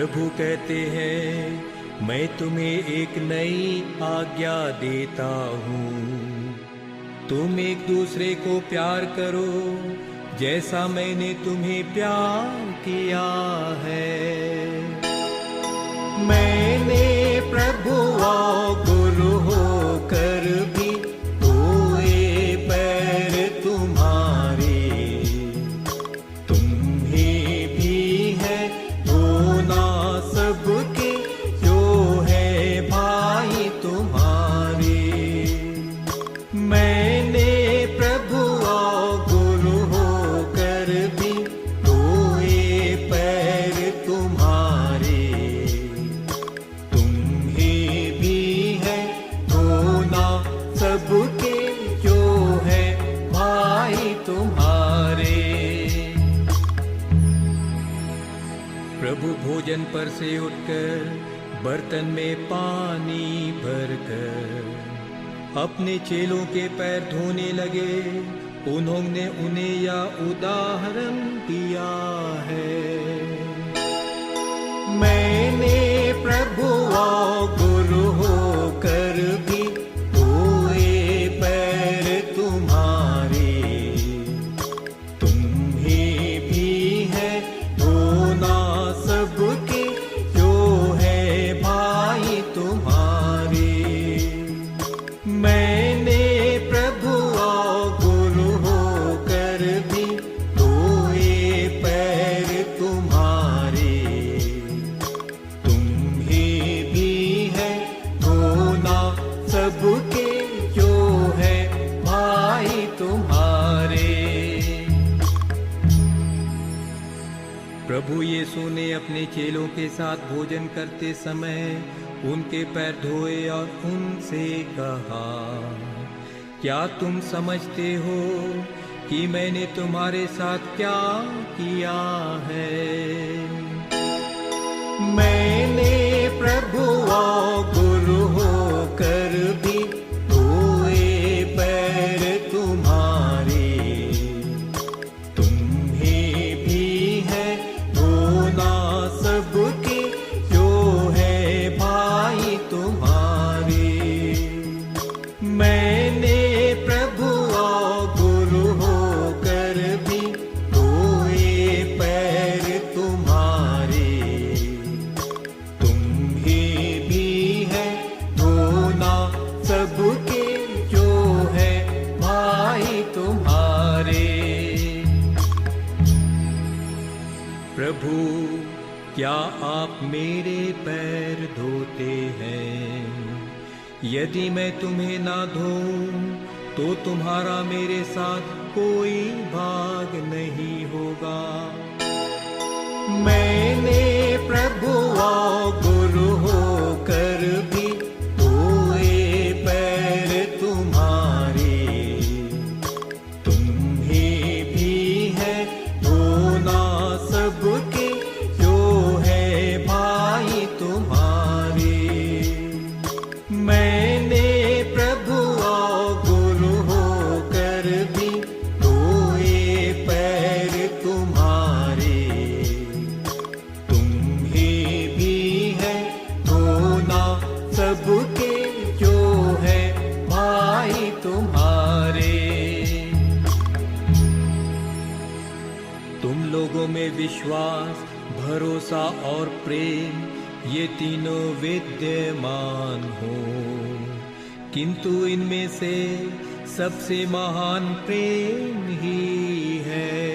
प्रभु कहते हैं, मैं तुम्हें एक नई आज्ञा देता हूँ, तुम एक दूसरे को प्यार करो जैसा मैंने तुम्हें प्यार किया है। मैंने प्रभु और गुरु होकर भी धोए पैर तुम्हारे, तुम्हें भी है धोना सबके जो है भाई तुम्हारे। मैंने प्रभु और गुरु होकर भी धोए पैर तुम्हारे, सबके जो है भाई तुम्हारे। प्रभु भोजन पर से उठकर बर्तन में पानी भरकर अपने चेलों के पैर धोने लगे। उन्होंने उन्हें यह उदाहरण दिया है, मैंने प्रभु और गुरु होकर भी प्रभु यीशु ने अपने चेलों के साथ भोजन करते समय उनके पैर धोए और उनसे कहा, क्या तुम समझते हो कि मैंने तुम्हारे साथ क्या किया है? मैंने प्रभु और गुरु होकर भी धोए पैर तुम्हारे, सबके जो है भाई तुम्हारे। मैंने प्रभु और गुरु होकर भी धोए पैर तुम्हारे, तुम्हें भी है धोना सबके जो है भाई तुम्हारे। प्रभु, क्या आप मेरे पैर धोते हैं? यदि मैं तुम्हें ना धोऊं तो तुम्हारा मेरे साथ कोई भाग नहीं होगा। मैंने प्रभु और गुरु होकर भी धोए पैर तुम्हारे, तुम्हें भी है धोना सबके भाई तुम्हारे। मैंने प्रभु और गुरु होकर भी धोए पैर तुम्हारे, तुम्हें भी है धोना सबके जो है भाई तुम्हारे। तुम लोगों में विश्वास, भरोसा और प्रेम ये तीनों विद्यमान हो, किंतु इनमें से सबसे महान प्रेम ही है।